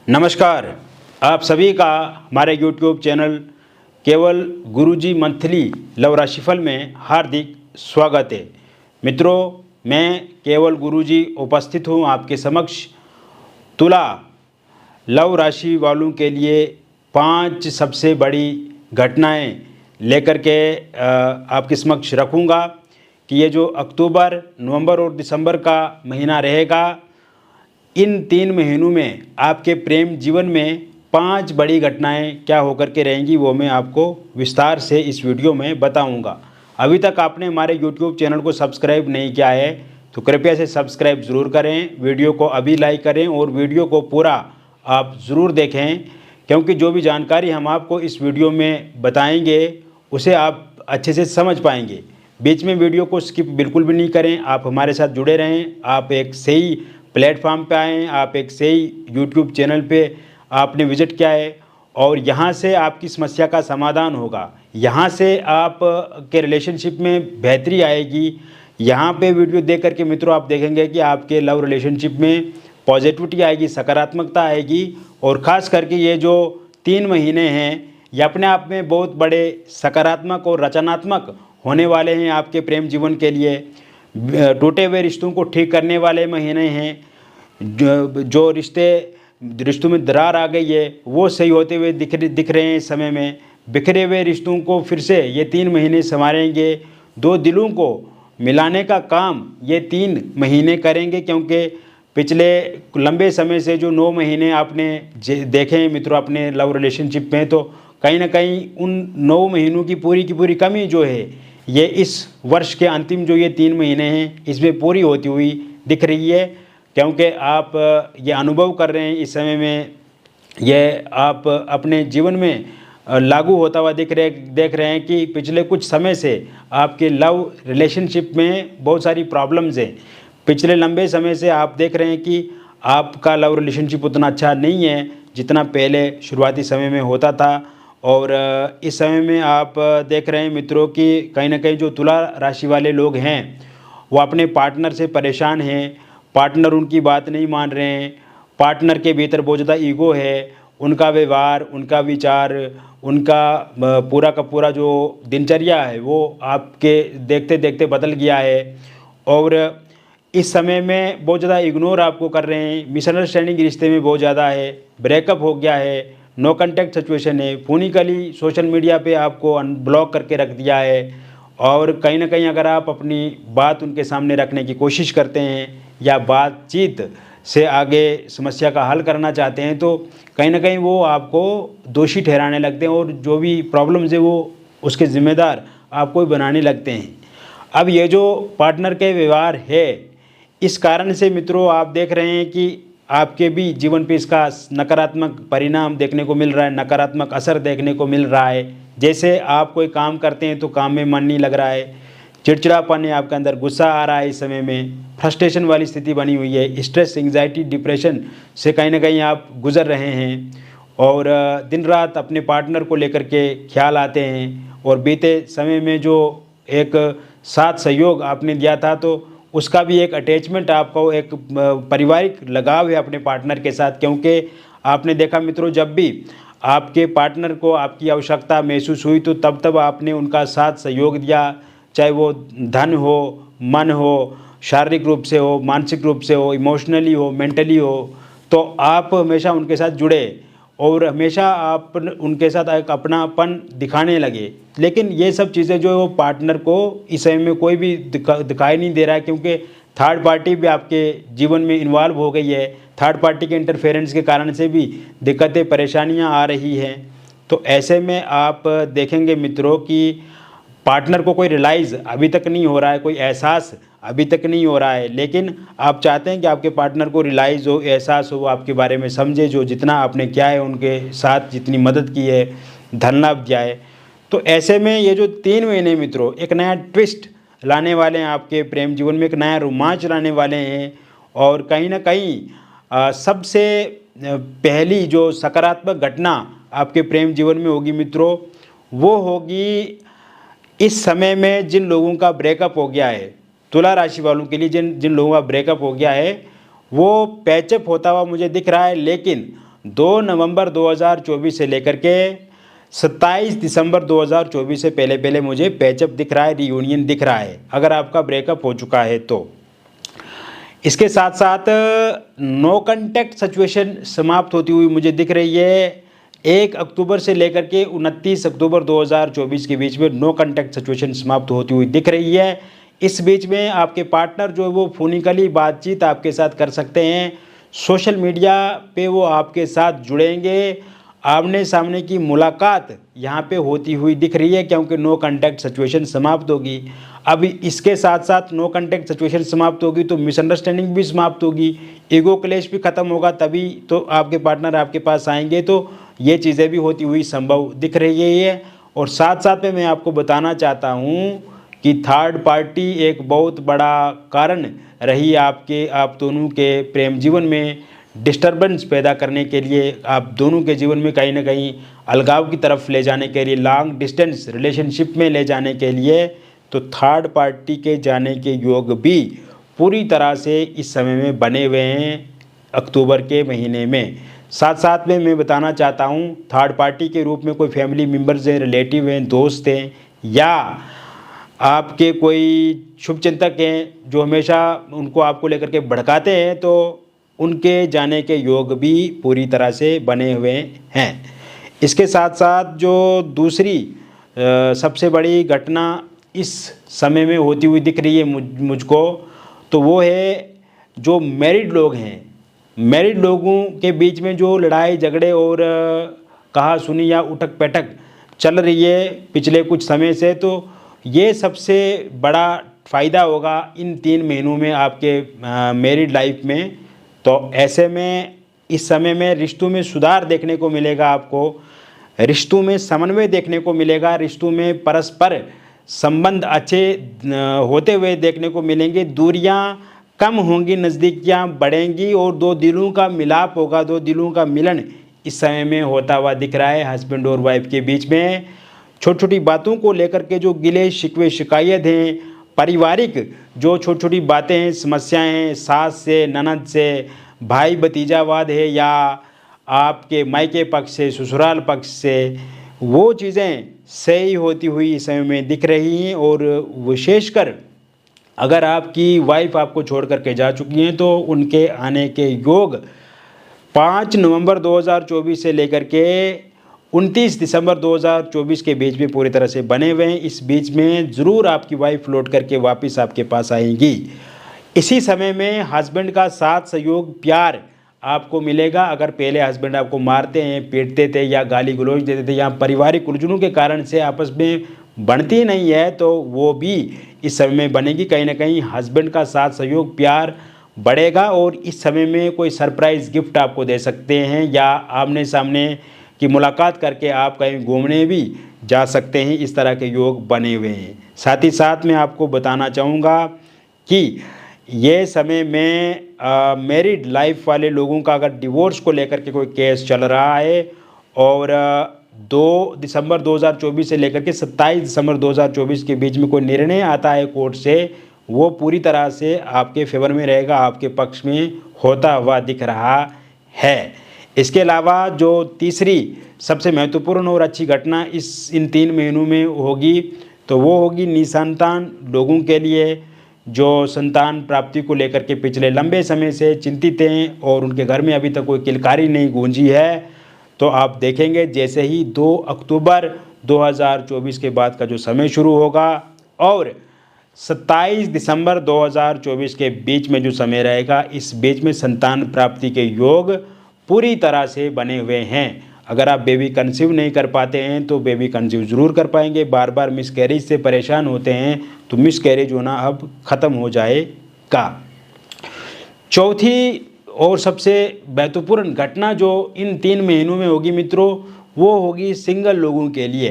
नमस्कार। आप सभी का हमारे YouTube चैनल केवल गुरुजी मंथली लव राशिफल में हार्दिक स्वागत है। मित्रों, मैं केवल गुरुजी उपस्थित हूँ आपके समक्ष तुला लव राशि वालों के लिए 5 सबसे बड़ी घटनाएं लेकर के आपके समक्ष रखूँगा कि ये जो अक्टूबर, नवंबर और दिसंबर का महीना रहेगा, इन 3 महीनों में आपके प्रेम जीवन में 5 बड़ी घटनाएं क्या होकर के रहेंगी, वो मैं आपको विस्तार से इस वीडियो में बताऊंगा। अभी तक आपने हमारे YouTube चैनल को सब्सक्राइब नहीं किया है तो कृपया से सब्सक्राइब ज़रूर करें, वीडियो को अभी लाइक करें और वीडियो को पूरा आप ज़रूर देखें, क्योंकि जो भी जानकारी हम आपको इस वीडियो में बताएँगे उसे आप अच्छे से समझ पाएंगे। बीच में वीडियो को स्किप बिल्कुल भी नहीं करें, आप हमारे साथ जुड़े रहें। आप एक सही प्लेटफॉर्म पे आएँ, आप एक सही यूट्यूब चैनल पे आपने विजिट किया है और यहाँ से आपकी समस्या का समाधान होगा। यहाँ से आप के रिलेशनशिप में बेहतरी आएगी। यहाँ पे वीडियो देख करके मित्रों आप देखेंगे कि आपके लव रिलेशनशिप में पॉजिटिविटी आएगी, सकारात्मकता आएगी। और ख़ास करके ये जो 3 महीने हैं ये अपने आप में बहुत बड़े सकारात्मक और रचनात्मक होने वाले हैं आपके प्रेम जीवन के लिए। टूटे हुए रिश्तों को ठीक करने वाले महीने हैं। जो रिश्तों में दरार आ गई है वो सही होते हुए दिख रहे हैं इस समय में। बिखरे हुए रिश्तों को फिर से ये 3 महीने संवारेंगे। 2 दिलों को मिलाने का काम ये 3 महीने करेंगे, क्योंकि पिछले लंबे समय से जो 9 महीने आपने देखे हैं मित्रों अपने लव रिलेशनशिप में, तो कहीं ना कहीं उन 9 महीनों की पूरी कमी जो है ये इस वर्ष के अंतिम जो ये 3 महीने हैं इसमें पूरी होती हुई दिख रही है। क्योंकि आप ये अनुभव कर रहे हैं इस समय में, ये आप अपने जीवन में लागू होता हुआ देख रहे हैं कि पिछले कुछ समय से आपके लव रिलेशनशिप में बहुत सारी प्रॉब्लम्स हैं। पिछले लंबे समय से आप देख रहे हैं कि आपका लव रिलेशनशिप उतना अच्छा नहीं है जितना पहले शुरुआती समय में होता था। और इस समय में आप देख रहे हैं मित्रों कि कहीं ना कहीं जो तुला राशि वाले लोग हैं वो अपने पार्टनर से परेशान हैं। पार्टनर उनकी बात नहीं मान रहे हैं। पार्टनर के भीतर बहुत ज़्यादा ईगो है। उनका व्यवहार, उनका विचार, उनका पूरा का पूरा जो दिनचर्या है वो आपके देखते देखते बदल गया है। और इस समय में बहुत ज़्यादा इग्नोर आपको कर रहे हैं। मिसअंडरस्टैंडिंग रिश्ते में बहुत ज़्यादा है। ब्रेकअप हो गया है, नो कांटेक्ट सिचुएशन है। फोनिकली सोशल मीडिया पे आपको अनब्लॉक करके रख दिया है। और कहीं ना कहीं अगर आप अपनी बात उनके सामने रखने की कोशिश करते हैं या बातचीत से आगे समस्या का हल करना चाहते हैं तो कहीं ना कहीं वो आपको दोषी ठहराने लगते हैं और जो भी प्रॉब्लम्स है वो उसके ज़िम्मेदार आपको ही बनाने लगते हैं। अब ये जो पार्टनर के व्यवहार है, इस कारण से मित्रों आप देख रहे हैं कि आपके भी जीवन पे इसका नकारात्मक परिणाम देखने को मिल रहा है, नकारात्मक असर देखने को मिल रहा है। जैसे आप कोई काम करते हैं तो काम में मन नहीं लग रहा है, चिड़चिड़ापन है आपके अंदर, गुस्सा आ रहा है, इस समय में फ्रस्ट्रेशन वाली स्थिति बनी हुई है। स्ट्रेस, एंग्जाइटी, डिप्रेशन से कहीं ना कहीं आप गुजर रहे हैं और दिन रात अपने पार्टनर को लेकर के ख्याल आते हैं। और बीते समय में जो एक साथ सहयोग आपने दिया था तो उसका भी एक अटैचमेंट, आपको एक पारिवारिक लगाव है अपने पार्टनर के साथ। क्योंकि आपने देखा मित्रों, जब भी आपके पार्टनर को आपकी आवश्यकता महसूस हुई तो तब आपने उनका साथ सहयोग दिया, चाहे वो धन हो, मन हो, शारीरिक रूप से हो, मानसिक रूप से हो, इमोशनली हो, मेंटली हो। तो आप हमेशा उनके साथ जुड़े और हमेशा आप उनके साथ एक अपनापन दिखाने लगे। लेकिन ये सब चीज़ें जो है वो पार्टनर को इस समय में कोई भी दिखाई नहीं दे रहा है, क्योंकि थर्ड पार्टी भी आपके जीवन में इन्वॉल्व हो गई है। थर्ड पार्टी के इंटरफेरेंस के कारण से भी दिक्कतें, परेशानियां आ रही हैं। तो ऐसे में आप देखेंगे मित्रों कि पार्टनर को कोई रियलाइज़ अभी तक नहीं हो रहा है, कोई एहसास अभी तक नहीं हो रहा है। लेकिन आप चाहते हैं कि आपके पार्टनर को रियलाइज़ हो, एहसास हो, वो आपके बारे में समझे, जो जितना आपने किया है उनके साथ, जितनी मदद की है, धन लाभ दिया है। तो ऐसे में ये जो 3 महीने मित्रों एक नया ट्विस्ट लाने वाले हैं आपके प्रेम जीवन में, एक नया रोमांच लाने वाले हैं। और कहीं ना कहीं सबसे पहली जो सकारात्मक घटना आपके प्रेम जीवन में होगी मित्रों, वो होगी इस समय में जिन लोगों का ब्रेकअप हो गया है, तुला राशि वालों के लिए जिन लोगों का ब्रेकअप हो गया है वो पैचअप होता हुआ मुझे दिख रहा है। लेकिन 2 नवंबर 2024 से लेकर के 27 दिसंबर 2024 से पहले पहले मुझे पैचअप दिख रहा है, रियूनियन दिख रहा है, अगर आपका ब्रेकअप हो चुका है तो। इसके साथ साथ नो कॉन्टैक्ट सिचुएशन समाप्त होती हुई मुझे दिख रही है। 1 अक्टूबर से लेकर के 29 अक्टूबर 2024 के बीच में नो कॉन्टैक्ट सिचुएशन समाप्त होती हुई दिख रही है। इस बीच में आपके पार्टनर जो है वो फोनिकली बातचीत आपके साथ कर सकते हैं, सोशल मीडिया पे वो आपके साथ जुड़ेंगे, आमने सामने की मुलाकात यहाँ पे होती हुई दिख रही है, क्योंकि नो कॉन्टैक्ट सिचुएशन समाप्त होगी। अब इसके साथ साथ नो कॉन्टैक्ट सिचुएशन समाप्त होगी तो मिसअंडरस्टैंडिंग भी समाप्त होगी, ईगो क्लेश भी खत्म होगा, तभी तो आपके पार्टनर आपके पास आएंगे। तो ये चीज़ें भी होती हुई संभव दिख रही है। और साथ साथ में मैं आपको बताना चाहता हूँ कि थर्ड पार्टी एक बहुत बड़ा कारण रही आप दोनों के प्रेम जीवन में डिस्टरबेंस पैदा करने के लिए, आप दोनों के जीवन में कहीं ना कहीं अलगाव की तरफ ले जाने के लिए, लॉन्ग डिस्टेंस रिलेशनशिप में ले जाने के लिए, तो थर्ड पार्टी के जाने के योग भी पूरी तरह से इस समय में बने हुए हैं अक्टूबर के महीने में। साथ साथ में मैं बताना चाहता हूँ थर्ड पार्टी के रूप में कोई फैमिली मेम्बर्स हैं, रिलेटिव हैं, दोस्त हैं, या आपके कोई शुभचिंतक हैं जो हमेशा उनको आपको लेकर के भड़काते हैं, तो उनके जाने के योग भी पूरी तरह से बने हुए हैं। इसके साथ साथ जो दूसरी सबसे बड़ी घटना इस समय में होती हुई दिख रही है मुझको, तो वो है जो मैरिड लोग हैं, मैरिड लोगों के बीच में जो लड़ाई झगड़े और कहा सुनी या उठक पैठक चल रही है पिछले कुछ समय से, तो ये सबसे बड़ा फ़ायदा होगा इन 3 महीनों में आपके मैरिड लाइफ में। तो ऐसे में इस समय में रिश्तों में सुधार देखने को मिलेगा, आपको रिश्तों में समन्वय देखने को मिलेगा, रिश्तों में परस्पर संबंध अच्छे होते हुए देखने को मिलेंगे, दूरियां कम होंगी, नज़दीकियां बढ़ेंगी और 2 दिलों का मिलाप होगा, 2 दिलों का मिलन इस समय में होता हुआ दिख रहा है हस्बैंड और वाइफ के बीच में। छोटी छोटी बातों को लेकर के जो गिले शिकवे शिकायत हैं, पारिवारिक जो छोटी छोटी बातें हैं, समस्याएं हैं, सास से, ननद से, भाई भतीजावाद है, या आपके मायके पक्ष से, ससुराल पक्ष से, वो चीज़ें सही होती हुई इस समय में दिख रही हैं। और विशेषकर अगर आपकी वाइफ आपको छोड़ करके जा चुकी हैं तो उनके आने के योग 5 नवंबर 2024 से लेकर के 29 दिसंबर 2024 के बीच में पूरी तरह से बने हुए हैं। इस बीच में ज़रूर आपकी वाइफ लौट करके वापस आपके पास आएंगी। इसी समय में हस्बैंड का साथ सहयोग प्यार आपको मिलेगा। अगर पहले हस्बैंड आपको मारते हैं, पीटते थे या गाली गलौज देते थे या पारिवारिक उलझनों के कारण से आपस में बनती नहीं है, तो वो भी इस समय में बनेगी। कहीं ना कहीं हस्बैंड का साथ सहयोग प्यार बढ़ेगा और इस समय में कोई सरप्राइज़ गिफ्ट आपको दे सकते हैं या आमने सामने की मुलाकात करके आप कहीं घूमने भी जा सकते हैं। इस तरह के योग बने हुए हैं। साथ ही साथ मैं आपको बताना चाहूँगा कि ये समय में मैरिड लाइफ वाले लोगों का अगर डिवोर्स को लेकर के कोई केस चल रहा है और 2 दिसंबर 2024 से लेकर के 27 दिसंबर 2024 के बीच में कोई निर्णय आता है कोर्ट से, वो पूरी तरह से आपके फेवर में रहेगा, आपके पक्ष में होता हुआ दिख रहा है। इसके अलावा जो तीसरी सबसे महत्वपूर्ण और अच्छी घटना इन 3 महीनों में होगी, तो वो होगी निसंतान लोगों के लिए जो संतान प्राप्ति को लेकर के पिछले लंबे समय से चिंतित हैं और उनके घर में अभी तक कोई किलकारी नहीं गूंजी है। तो आप देखेंगे जैसे ही 2 अक्टूबर 2024 के बाद का जो समय शुरू होगा और 27 दिसंबर 2024 के बीच में जो समय रहेगा, इस बीच में संतान प्राप्ति के योग पूरी तरह से बने हुए हैं। अगर आप बेबी कंसीव नहीं कर पाते हैं तो बेबी कंसीव ज़रूर कर पाएंगे। बार बार मिसकैरेज से परेशान होते हैं तो मिसकैरेज होना अब ख़त्म हो जाएगा। चौथी और सबसे महत्वपूर्ण घटना जो इन 3 महीनों में होगी मित्रों, वो होगी सिंगल लोगों के लिए,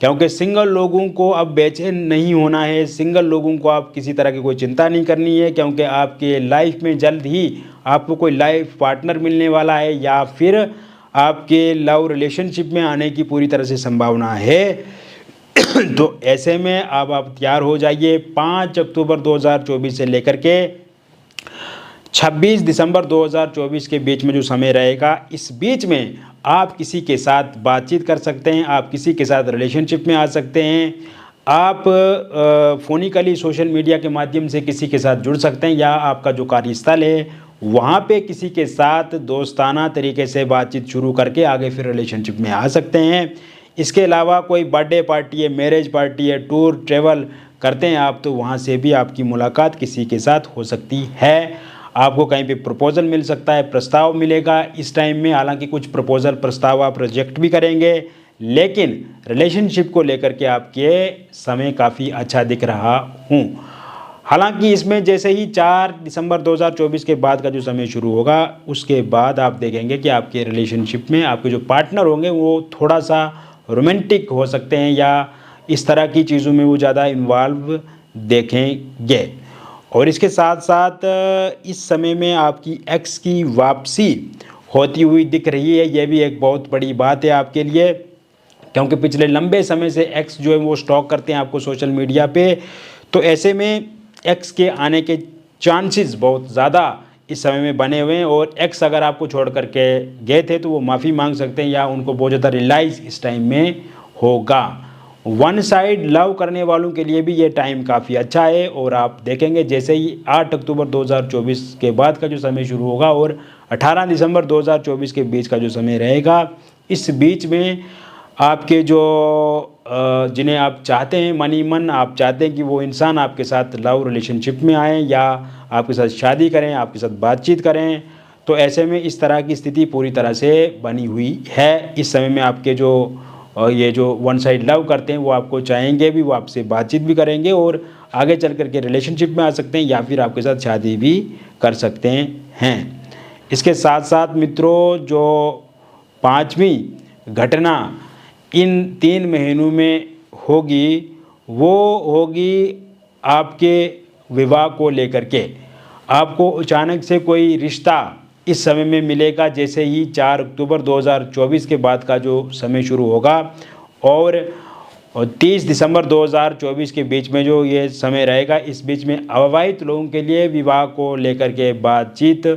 क्योंकि सिंगल लोगों को अब बेचैन नहीं होना है। सिंगल लोगों को आप किसी तरह की कोई चिंता नहीं करनी है, क्योंकि आपके लाइफ में जल्द ही आपको कोई लाइफ पार्टनर मिलने वाला है या फिर आपके लव रिलेशनशिप में आने की पूरी तरह से संभावना है। तो ऐसे में अब आप तैयार हो जाइए। 5 अक्टूबर 2024 से लेकर के 26 दिसंबर 2024 के बीच में जो समय रहेगा, इस बीच में आप किसी के साथ बातचीत कर सकते हैं, आप किसी के साथ रिलेशनशिप में आ सकते हैं, आप फ़ोनिकली सोशल मीडिया के माध्यम से किसी के साथ जुड़ सकते हैं, या आपका जो कार्यस्थल है वहाँ पे किसी के साथ दोस्ताना तरीके से बातचीत शुरू करके आगे फिर रिलेशनशिप में आ सकते हैं। इसके अलावा कोई बर्थडे पार्टी है, मैरिज पार्टी है, टूर ट्रैवल करते हैं आप, तो वहाँ से भी आपकी मुलाकात किसी के साथ हो सकती है। आपको कहीं पे प्रपोज़ल मिल सकता है, प्रस्ताव मिलेगा इस टाइम में। हालांकि कुछ प्रपोज़ल प्रस्ताव आप रिजेक्ट भी करेंगे, लेकिन रिलेशनशिप को लेकर के आपके समय काफ़ी अच्छा दिख रहा हूँ। हालांकि इसमें जैसे ही 4 दिसंबर 2024 के बाद का जो समय शुरू होगा, उसके बाद आप देखेंगे कि आपके रिलेशनशिप में आपके जो पार्टनर होंगे वो थोड़ा सा रोमांटिक हो सकते हैं, या इस तरह की चीज़ों में वो ज़्यादा इन्वॉल्व देखेंगे। और इसके साथ साथ इस समय में आपकी एक्स की वापसी होती हुई दिख रही है। ये भी एक बहुत बड़ी बात है आपके लिए, क्योंकि पिछले लंबे समय से एक्स जो है वो स्टॉक करते हैं आपको सोशल मीडिया पे। तो ऐसे में एक्स के आने के चांसेस बहुत ज़्यादा इस समय में बने हुए हैं, और एक्स अगर आपको छोड़ करके गए थे तो वो माफ़ी मांग सकते हैं, या उनको बहुत ज़्यादा रियलाइज़ इस टाइम में होगा। वन साइड लव करने वालों के लिए भी ये टाइम काफ़ी अच्छा है। और आप देखेंगे जैसे ही 8 अक्टूबर 2024 के बाद का जो समय शुरू होगा और 18 दिसंबर 2024 के बीच का जो समय रहेगा, इस बीच में आपके जो जिन्हें आप चाहते हैं मन ही मन, आप चाहते हैं कि वो इंसान आपके साथ लव रिलेशनशिप में आए या आपके साथ शादी करें, आपके साथ बातचीत करें, तो ऐसे में इस तरह की स्थिति पूरी तरह से बनी हुई है। इस समय में आपके जो ये जो वन साइड लव करते हैं वो आपको चाहेंगे भी, वो आपसे बातचीत भी करेंगे और आगे चल कर के रिलेशनशिप में आ सकते हैं, या फिर आपके साथ शादी भी कर सकते हैं। इसके साथ साथ मित्रों, जो 5वीं घटना इन 3 महीनों में होगी, वो होगी आपके विवाह को लेकर के। आपको अचानक से कोई रिश्ता इस समय में मिलेगा, जैसे ही 4 अक्टूबर 2024 के बाद का जो समय शुरू होगा और 30 दिसंबर 2024 के बीच में जो ये समय रहेगा, इस बीच में अविवाहित लोगों के लिए विवाह को लेकर के बातचीत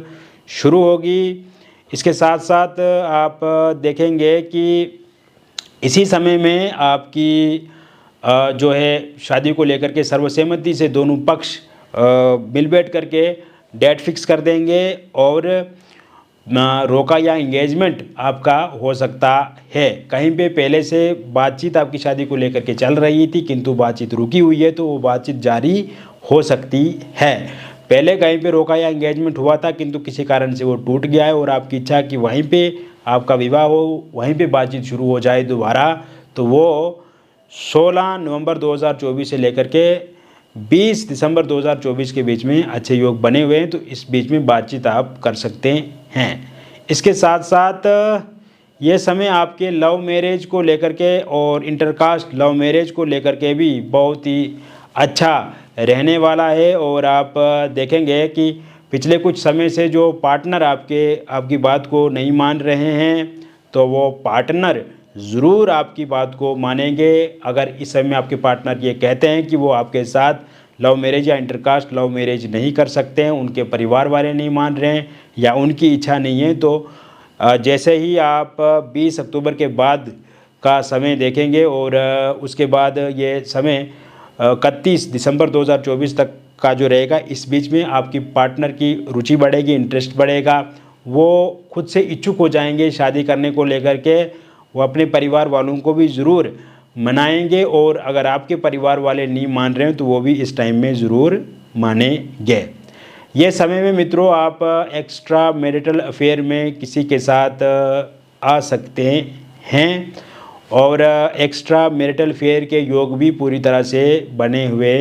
शुरू होगी। इसके साथ साथ आप देखेंगे कि इसी समय में आपकी जो है शादी को लेकर के सर्वसहमति से दोनों पक्ष मिल बैठ करके डेट फिक्स कर देंगे और रोका या इंगेजमेंट आपका हो सकता है। कहीं पे पहले से बातचीत आपकी शादी को लेकर के चल रही थी, किंतु बातचीत रुकी हुई है, तो वो बातचीत जारी हो सकती है। पहले कहीं पे रोका या इंगेजमेंट हुआ था, किंतु किसी कारण से वो टूट गया है और आपकी इच्छा कि वहीं पे आपका विवाह हो, वहीं पे बातचीत शुरू हो जाए दोबारा, तो वो 16 नवंबर 2024 से लेकर के 20 दिसंबर 2024 के बीच में अच्छे योग बने हुए हैं, तो इस बीच में बातचीत आप कर सकते हैं। इसके साथ साथ ये समय आपके लव मैरिज को लेकर के और इंटरकास्ट लव मैरिज को लेकर के भी बहुत ही अच्छा रहने वाला है। और आप देखेंगे कि पिछले कुछ समय से जो पार्टनर आपकी बात को नहीं मान रहे हैं, तो वो पार्टनर ज़रूर आपकी बात को मानेंगे। अगर इस समय आपके पार्टनर ये कहते हैं कि वो आपके साथ लव मैरिज या इंटरकास्ट लव मैरिज नहीं कर सकते हैं, उनके परिवार वाले नहीं मान रहे हैं या उनकी इच्छा नहीं है, तो जैसे ही आप 20 अक्टूबर के बाद का समय देखेंगे और उसके बाद ये समय 31 दिसंबर 2024 तक का जो रहेगा, इस बीच में आपकी पार्टनर की रुचि बढ़ेगी, इंटरेस्ट बढ़ेगा, वो खुद से इच्छुक हो जाएंगे शादी करने को लेकर के। वो अपने परिवार वालों को भी ज़रूर मनाएंगे और अगर आपके परिवार वाले नहीं मान रहे हैं तो वो भी इस टाइम में ज़रूर मानेंगे। ये समय में मित्रों आप एक्स्ट्रा मैरिटल अफेयर में किसी के साथ आ सकते हैं और एक्स्ट्रा मैरिटल अफेयर के योग भी पूरी तरह से बने हुए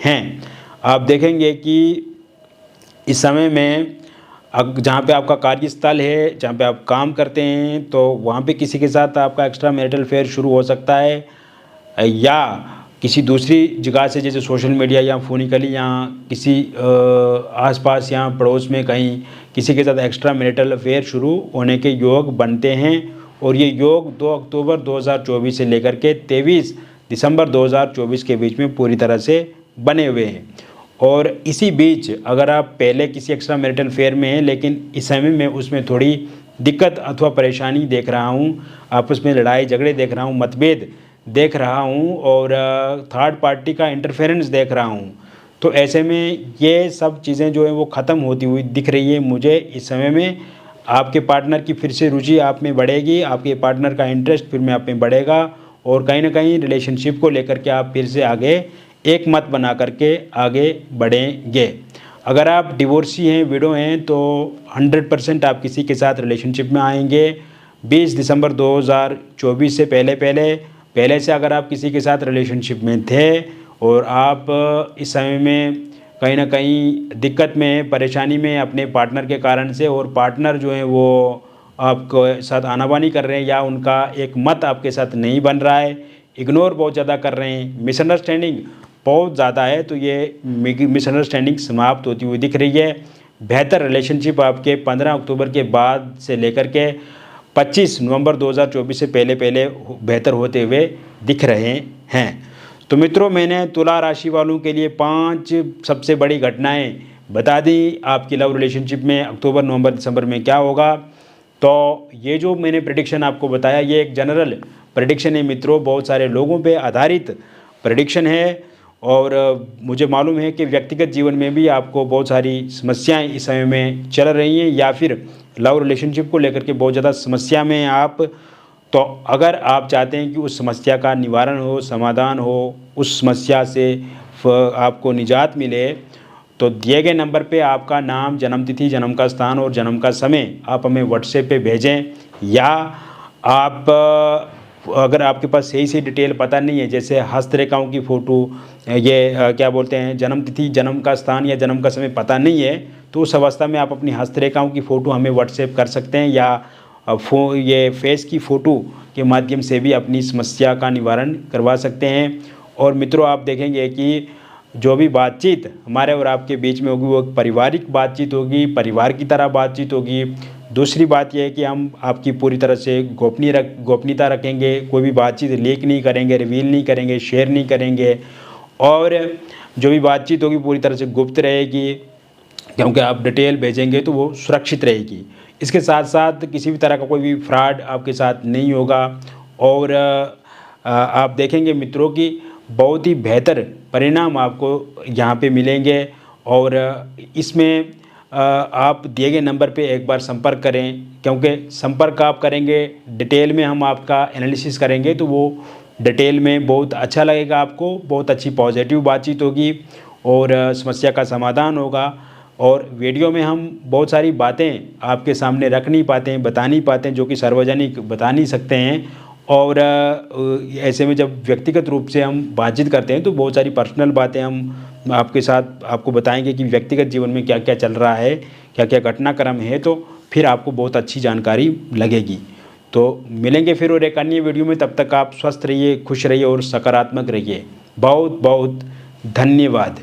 हैं। आप देखेंगे कि इस समय में जहाँ पे आपका कार्यस्थल है, जहाँ पे आप काम करते हैं, तो वहाँ पे किसी के साथ आपका एक्स्ट्रा मैरिटल अफेयर शुरू हो सकता है, या किसी दूसरी जगह से जैसे सोशल मीडिया या फ़ोनिकली या किसी आसपास या पड़ोस में कहीं किसी के साथ एक्स्ट्रा मैरिटल अफेयर शुरू होने के योग बनते हैं। और ये योग 2 अक्टूबर 2024 से लेकर के 23 दिसंबर 2024 के बीच में पूरी तरह से बने हुए हैं। और इसी बीच अगर आप पहले किसी एक्स्ट्रा मैरिटल अफेयर में हैं लेकिन इस समय में उसमें थोड़ी दिक्कत अथवा परेशानी देख रहा हूँ, आपस में लड़ाई झगड़े देख रहा हूँ, मतभेद देख रहा हूँ और थर्ड पार्टी का इंटरफेरेंस देख रहा हूँ, तो ऐसे में ये सब चीज़ें जो है वो ख़त्म होती हुई दिख रही है मुझे इस समय में। आपके पार्टनर की फिर से रुचि आप में बढ़ेगी, आपके पार्टनर का इंटरेस्ट फिर में आप में बढ़ेगा और कहीं ना कहीं रिलेशनशिप को लेकर के आप फिर से आगे एक मत बना करके आगे बढ़ेंगे। अगर आप डिवोर्सी हैं, विडो हैं, तो 100% आप किसी के साथ रिलेशनशिप में आएंगे 20 दिसंबर 2024 से पहले से अगर आप किसी के साथ रिलेशनशिप में थे और आप इस समय में कहीं ना कहीं दिक्कत में, परेशानी में अपने पार्टनर के कारण से, और पार्टनर जो है वो आपके साथ आनाकानी कर रहे हैं या उनका एक मत आपके साथ नहीं बन रहा है, इग्नोर बहुत ज़्यादा कर रहे हैं, मिसअंडरस्टैंडिंग बहुत ज़्यादा है, तो ये मिसअंडरस्टैंडिंग समाप्त होती हुई दिख रही है। बेहतर रिलेशनशिप आपके 15 अक्टूबर के बाद से लेकर के 25 नवंबर 2024 से पहले बेहतर होते हुए दिख रहे हैं। तो मित्रों, मैंने तुला राशि वालों के लिए 5 सबसे बड़ी घटनाएं बता दी आपकी लव रिलेशनशिप में अक्टूबर, नवंबर, दिसंबर में क्या होगा। तो ये जो मैंने प्रेडिक्शन आपको बताया ये एक जनरल प्रेडिक्शन है मित्रों, बहुत सारे लोगों पे आधारित प्रेडिक्शन है और मुझे मालूम है कि व्यक्तिगत जीवन में भी आपको बहुत सारी समस्याएं इस समय में चल रही हैं या फिर लव रिलेशनशिप को लेकर के बहुत ज़्यादा समस्या में हैं आप। तो अगर आप चाहते हैं कि उस समस्या का निवारण हो, समाधान हो, उस समस्या से आपको निजात मिले, तो दिए गए नंबर पे आपका नाम, जन्मतिथि, जन्म का स्थान और जन्म का समय आप हमें व्हाट्सएप पे भेजें, या आप अगर आपके पास सही डिटेल पता नहीं है, जैसे हस्तरेखाओं की फ़ोटो, ये क्या बोलते हैं, जन्मतिथि, जन्म का स्थान या जन्म का समय पता नहीं है, तो उस अवस्था में आप अपनी हस्तरेखाओं की फ़ोटो हमें व्हाट्सएप कर सकते हैं या ये फेस की फ़ोटो के माध्यम से भी अपनी समस्या का निवारण करवा सकते हैं। और मित्रों, आप देखेंगे कि जो भी बातचीत हमारे और आपके बीच में होगी वो एक पारिवारिक बातचीत होगी, परिवार की तरह बातचीत होगी। दूसरी बात यह है कि हम आपकी पूरी तरह से गोपनीयता रखेंगे, कोई भी बातचीत लीक नहीं करेंगे, रिवील नहीं करेंगे, शेयर नहीं करेंगे, और जो भी बातचीत होगी पूरी तरह से गुप्त रहेगी, क्योंकि आप डिटेल भेजेंगे तो वो सुरक्षित रहेगी। इसके साथ साथ किसी भी तरह का कोई भी फ्रॉड आपके साथ नहीं होगा और आप देखेंगे मित्रों कि बहुत ही बेहतर परिणाम आपको यहाँ पे मिलेंगे। और इसमें आप दिए गए नंबर पे एक बार संपर्क करें, क्योंकि संपर्क आप करेंगे, डिटेल में हम आपका एनालिसिस करेंगे तो वो डिटेल में बहुत अच्छा लगेगा आपको, बहुत अच्छी पॉजिटिव बातचीत होगी और समस्या का समाधान होगा। और वीडियो में हम बहुत सारी बातें आपके सामने रख नहीं पाते हैं, बता नहीं पाते हैं, जो कि सार्वजनिक बता नहीं सकते हैं। और ऐसे में जब व्यक्तिगत रूप से हम बातचीत करते हैं तो बहुत सारी पर्सनल बातें हम आपके साथ आपको बताएंगे कि व्यक्तिगत जीवन में क्या क्या चल रहा है, क्या क्या घटनाक्रम है, तो फिर आपको बहुत अच्छी जानकारी लगेगी। तो मिलेंगे फिर और एक अन्य वीडियो में, तब तक आप स्वस्थ रहिए, खुश रहिए और सकारात्मक रहिए। बहुत बहुत धन्यवाद।